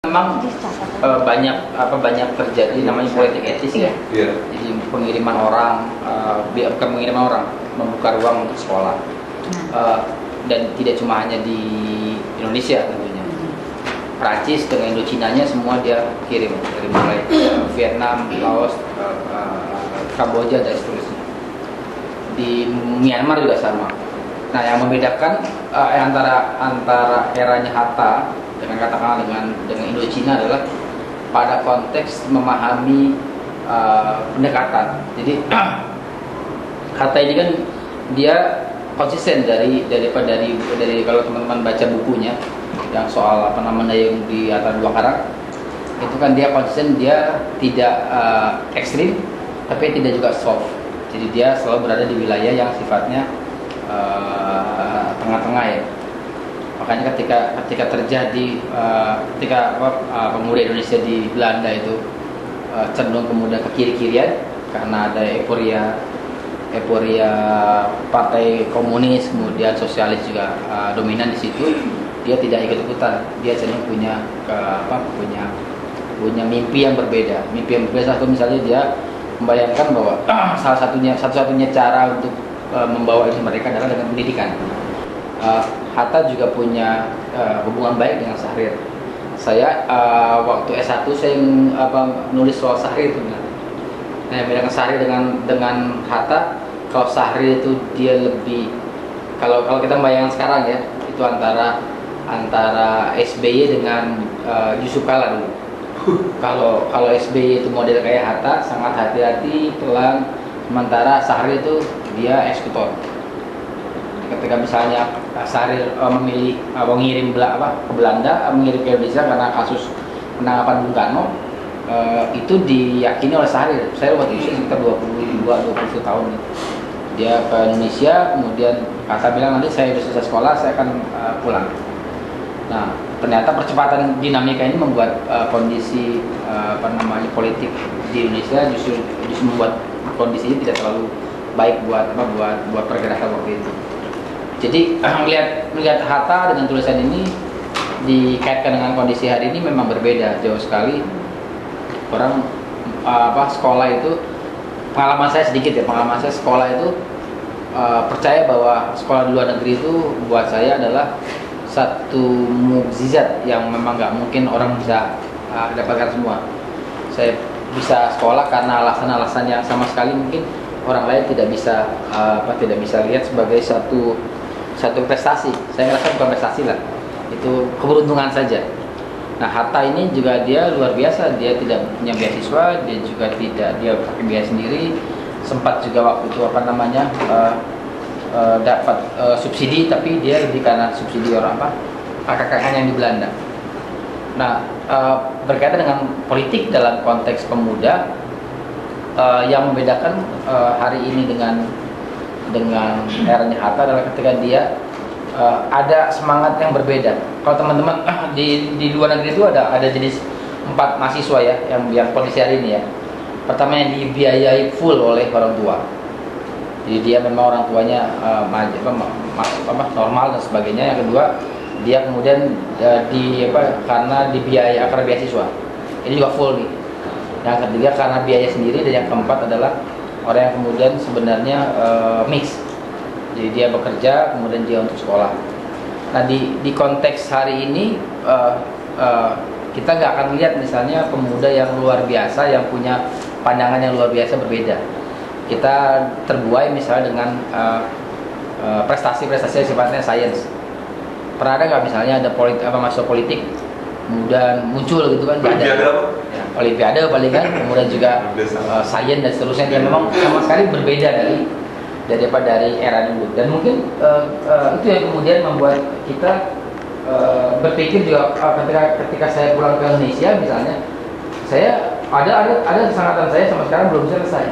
Memang banyak terjadi namanya politik etis ya. Iya. Jadi pengiriman orang, bukan pengiriman orang, membuka ruang untuk sekolah. Dan tidak cuma hanya di Indonesia tentunya. Prancis dengan Indochinanya semua dia kirim dari mulai Vietnam, Laos, Kamboja dan seterusnya. Di Myanmar juga sama. Nah, yang membedakan antara eranya Hatta dengan katakanlah dengan Indochina adalah pada konteks memahami pendekatan. Jadi Hatta ini kan dia konsisten dari kalau teman-teman baca bukunya yang soal yang di atas dua karang itu kan dia konsisten, dia tidak ekstrim tapi tidak juga soft. Jadi dia selalu berada di wilayah yang sifatnya tengah-tengah ya. Makanya ketika terjadi pemuda Indonesia di Belanda itu cenderung kemudian ke kiri-kirian karena ada euforia partai komunis, kemudian sosialis juga dominan di situ. Dia tidak ikut-ikutan, dia cenderung punya mimpi yang berbeda. Satu misalnya dia membayangkan bahwa satu-satunya cara untuk membawa itu mereka adalah dengan pendidikan. Hatta juga punya hubungan baik dengan Syahrir. Saya waktu S1 saya nulis soal Syahrir itu. Nah, yang bedakan Syahrir dengan Hatta, kalau Syahrir itu dia lebih kalau kita bayangkan sekarang ya, itu antara SBY dengan Yusuf Kala dulu. Kalau SBY itu model kayak Hatta, sangat hati-hati, pelan, sementara Syahrir itu dia eksekutor. Ketika misalnya Syahrir memilih mengirim ke Belanda, mengirim ke Indonesia karena kasus penangkapan Bung Karno, itu diyakini oleh Syahrir. Saya waktu itu sekitar 20 tahun. Dia ke Indonesia, kemudian kata bilang nanti saya sudah selesai sekolah, saya akan pulang. Nah, ternyata percepatan dinamika ini membuat kondisi politik di Indonesia justru membuat kondisi ini tidak terlalu baik buat pergerakan waktu itu. Jadi melihat Hatta dengan tulisan ini dikaitkan dengan kondisi hari ini memang berbeda jauh sekali. Orang sekolah itu, pengalaman saya sekolah itu percaya bahwa sekolah di luar negeri itu buat saya adalah satu mukjizat yang memang nggak mungkin orang bisa dapatkan semua. Saya bisa sekolah karena alasan-alasan yang sama sekali mungkin orang lain tidak bisa lihat sebagai satu prestasi. Saya ngerasa bukan prestasi lah, itu keberuntungan saja. Nah, Hatta ini juga dia luar biasa, dia tidak punya beasiswa, dia pakai biaya sendiri. Sempat juga waktu itu dapat subsidi, tapi dia lebih karena subsidi orang kakak-kakaknya yang di Belanda. Nah, berkaitan dengan politik dalam konteks pemuda, yang membedakan hari ini dengan eranya Hatta adalah ketika dia ada semangat yang berbeda. Kalau teman-teman di luar negeri itu ada jenis 4 mahasiswa ya yang kondisi hari ini ya. Pertama yang dibiayai full oleh orang tua. Jadi dia memang orang tuanya normal dan sebagainya. Yang kedua, dia kemudian karena dibiayai karena beasiswa. Ini juga full nih. Yang ketiga karena biaya sendiri, dan yang keempat adalah orang yang kemudian sebenarnya mix. Jadi dia bekerja kemudian dia untuk sekolah. Nah, di konteks hari ini kita nggak akan lihat misalnya pemuda yang luar biasa yang punya pandangan yang luar biasa berbeda. Kita terbuai misalnya dengan prestasi-prestasi yang sifatnya sains. Pernah ada nggak misalnya ada mahasiswa politik kemudian muncul gitu kan? Olimpiade apa? Ya, Olimpiade paling kan, kemudian juga sains dan seterusnya, yang memang sama sekali berbeda dari era dulu. Dan mungkin itu yang kemudian membuat kita berpikir juga ketika saya pulang ke Indonesia misalnya, saya ada kesangatan saya sama sekarang belum selesai.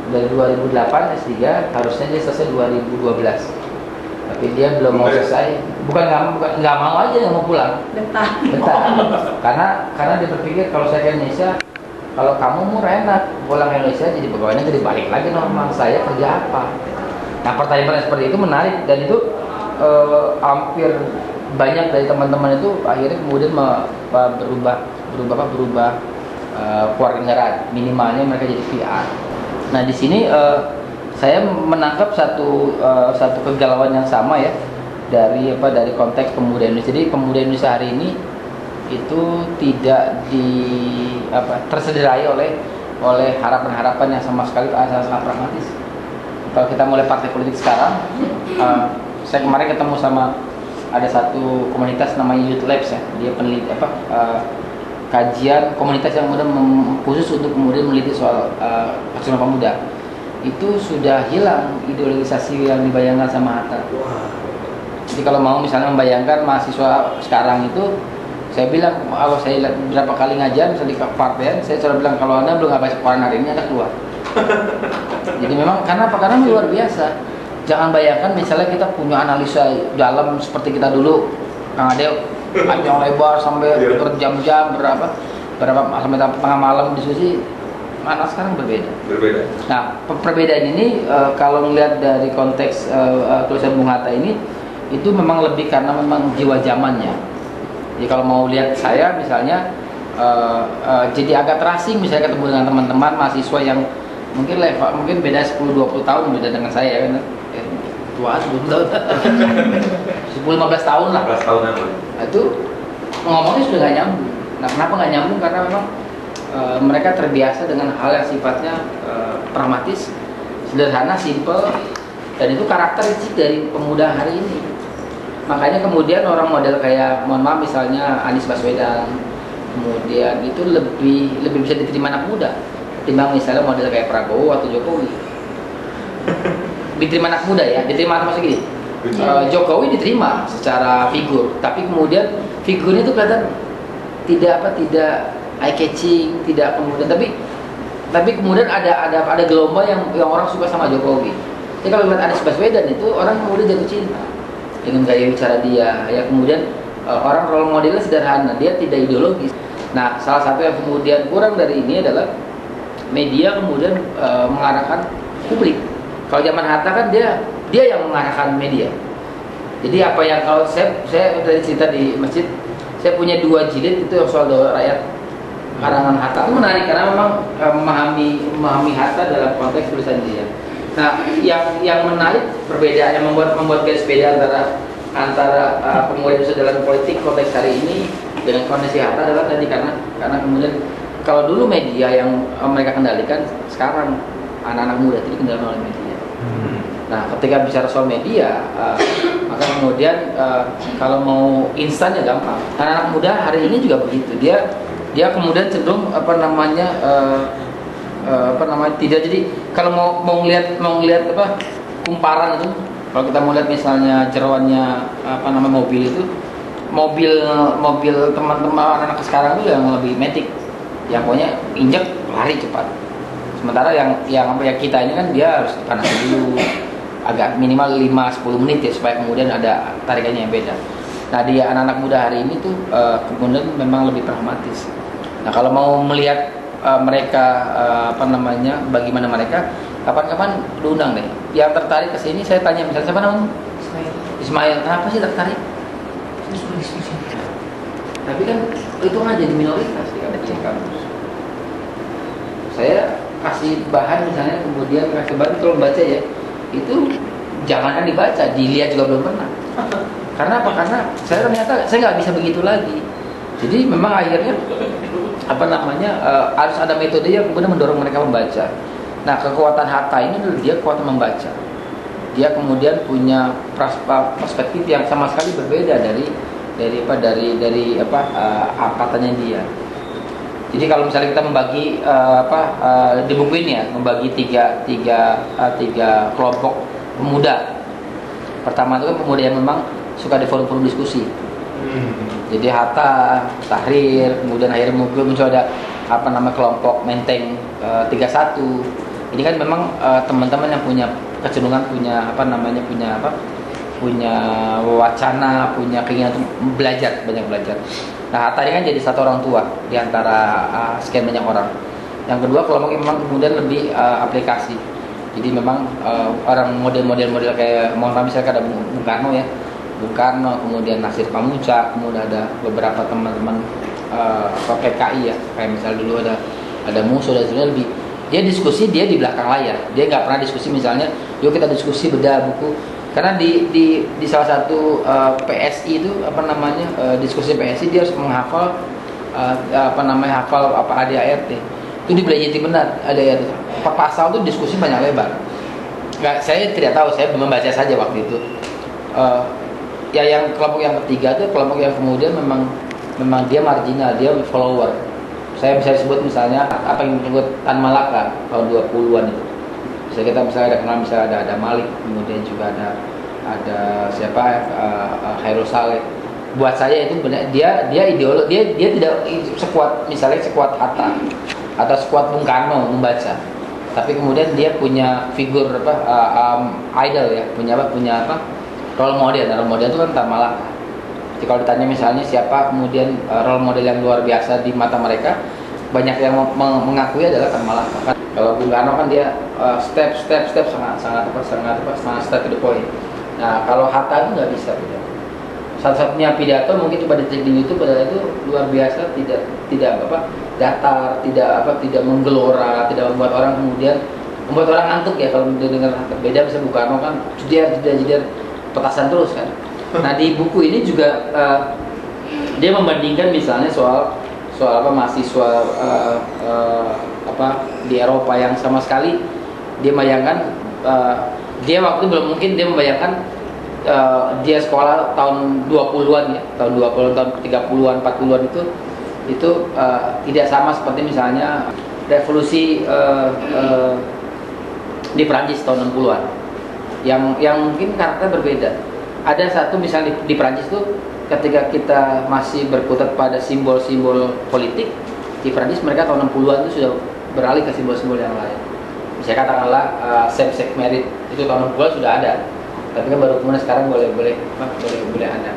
Dari 2008 S3 harusnya dia selesai 2012, tapi dia belum mau selesai. Bukan nggak mau aja, yang mau pulang betah. karena dia berpikir kalau saya ke Indonesia, kalau kamu murah enak pulang ke Indonesia jadi pegawai negeri, balik lagi normal, saya kerja apa? Nah, pertanyaan seperti itu menarik, dan itu hampir banyak dari teman-teman itu akhirnya kemudian berubah keluarga negaraan, minimalnya mereka jadi PR. Nah di sini saya menangkap satu kegalauan yang sama ya dari konteks pemuda Indonesia. Jadi pemuda Indonesia hari ini itu tidak tersederai oleh harapan-harapan yang sama sekali sangat pragmatis. Kalau kita mulai partai politik sekarang, saya kemarin ketemu sama ada satu komunitas namanya Youth Labs ya, dia peneliti kajian komunitas yang kemudian khusus untuk kemudian meneliti soal aksi pemuda. Itu sudah hilang ideologisasi yang dibayangkan sama Hatta. Jadi kalau mau misalnya membayangkan mahasiswa sekarang itu, saya bilang kalau saya berapa kali ngajar misalnya di partai, saya selalu bilang kalau Anda belum baca koran hari ini Anda keluar. Jadi memang karena luar biasa. Jangan bayangkan misalnya kita punya analisa dalam seperti kita dulu, Kang Ade panjang lebar sampai berjam-jam sampai tengah malam diskusi. Mana sekarang berbeda. Nah perbedaan ini kalau melihat dari konteks tulisan Bung Hatta ini, itu memang lebih karena memang jiwa zamannya. Jadi kalau mau lihat saya misalnya jadi agak terasing misalnya ketemu dengan teman-teman mahasiswa yang mungkin beda 10-20 tahun beda dengan saya kan. Tua 10 tahun. 10-15 tahun lah. 15 tahun apa? Nah, itu ngomongnya sudah nggak nyambung. Nah kenapa nggak nyambung? Karena memang mereka terbiasa dengan hal yang sifatnya pragmatis, sederhana, simple, dan itu karakteristik dari pemuda hari ini. Makanya kemudian orang model kayak mohon maaf misalnya Anies Baswedan, kemudian itu lebih bisa diterima anak muda ketimbang misalnya model kayak Prabowo atau Jokowi. Diterima anak muda ya, diterima maksud gini. Jokowi diterima secara figur, tapi kemudian figurnya itu kelihatan tidak eye catching, tidak kemudian tapi kemudian ada gelombang yang orang suka sama Jokowi. Jadi kalau lihat Anies Baswedan itu orang kemudian jatuh cinta dengan gaya bicara dia, ya kemudian orang role modelnya sederhana, dia tidak ideologis. Nah salah satu yang kemudian kurang dari ini adalah media kemudian mengarahkan publik. Kalau zaman Hatta kan dia yang mengarahkan media. Jadi apa yang kalau saya tadi cerita di masjid, saya punya 2 jilid itu yang soal Daulat Rakyat karangan Hatta. Itu menarik karena memang memahami Hatta dalam konteks tulisan dia. Nah, yang menarik perbedaan yang membuat garis beda antara pemuda Indonesia dalam politik konteks hari ini dengan kondisi Hatta adalah tadi karena kemudian kalau dulu media yang mereka kendalikan, sekarang anak-anak muda itu dikendalikan oleh media. Nah, ketika bicara soal media, maka kemudian kalau mau instan ya gampang. Anak-anak muda hari ini juga begitu. Dia kemudian cenderung tidak. Jadi kalau mau ngelihat kumparan itu, kalau kita mau lihat misalnya jeroannya mobil itu, mobil teman-teman anak-anak sekarang itu yang lebih matic, yang pokoknya injek lari cepat. Sementara yang kita ini kan dia harus dipanasin dulu agak minimal 5-10 menit ya supaya kemudian ada tarikannya yang beda. Nah di anak-anak muda hari ini tuh kemudian memang lebih pragmatis. Nah kalau mau melihat mereka bagaimana mereka, kapan-kapan diundang deh. Yang tertarik ke sini saya tanya misalnya siapa namanya? Ismail. Kenapa sih tertarik? Tapi kan itu aja di minoritas di kampus. Saya kasih bahan misalnya kemudian kasih bahan tolong baca ya. Itu jangankan dibaca, dilihat juga belum pernah. Karena apa? Karena saya ternyata saya nggak bisa begitu lagi. Jadi memang akhirnya harus ada metode yang kemudian mendorong mereka membaca. Nah kekuatan Hatta ini adalah dia kekuatan membaca. Dia kemudian punya perspektif yang sama sekali berbeda dari angkatannya dia. Jadi kalau misalnya kita membagi di buku ini ya, membagi tiga kelompok pemuda. Pertama itu kan pemuda yang memang suka di forum-forum diskusi. Jadi Hatta, Tahrir, kemudian akhirnya muncul ada kelompok Menteng 31. Ini kan memang teman-teman yang punya kecenderungan punya wacana, punya keinginan untuk banyak belajar. Nah, Hatta ini kan jadi satu orang tua di antara sekian banyak orang. Yang kedua kelompok yang memang kemudian lebih aplikasi. Jadi memang orang model kayak misalnya ada Bung Karno ya, Bung Karno, kemudian Nasir Pamuca, kemudian ada beberapa teman-teman PKI ya, kayak misalnya dulu ada Musuh dan sebagainya. Dia diskusi dia di belakang layar, dia nggak pernah diskusi misalnya, yuk kita diskusi bedah buku. Karena di salah satu PSI itu diskusi PSI dia harus menghafal hafal ADART. Itu dipelajari benar ADART. Pasal itu diskusi banyak lebar. Nggak, saya tidak tahu, saya membaca saja waktu itu. Ya yang kelompok yang ketiga itu kelompok yang kemudian memang dia marginal, dia follower. Saya bisa sebut misalnya apa yang disebut Tan Malaka tahun 20-an itu. Kita misalnya ada Malik, kemudian juga ada siapa Khairul Saleh. Buat saya itu benar, dia ideologi, dia tidak sekuat Hatta atau sekuat Bung Karno membaca. Tapi kemudian dia punya figur idol ya, punya role model itu kan Tan Malaka. Jadi kalau ditanya misalnya siapa kemudian role model yang luar biasa di mata mereka, banyak yang mengakui adalah Tan Malaka. Kalau Bung Karno kan dia step sangat step to the point. Nah kalau Hatta itu nggak bisa pidato. Satu-satunya pidato mungkin coba dicek di YouTube adalah itu luar biasa, tidak datar, tidak menggelora, tidak membuat orang ngantuk ya kalau dengar. Beda bisa Bung Karno kan jeder petasan terus kan. Nah di buku ini juga dia membandingkan misalnya soal mahasiswa di Eropa yang sama sekali dia membayangkan dia waktu itu belum mungkin dia membayangkan dia sekolah tahun 20-an ya, tahun 20-an, tahun 30-an, 40-an itu tidak sama seperti misalnya revolusi di Prancis tahun 60-an yang mungkin karakter berbeda. Ada satu misalnya di Prancis itu ketika kita masih berkutat pada simbol-simbol politik, di Prancis mereka tahun 60-an itu sudah beralih ke simbol-simbol yang lain. Saya katakanlah same-sex marriage itu tahun 60-an sudah ada, tapi kan baru kemudian sekarang boleh ada.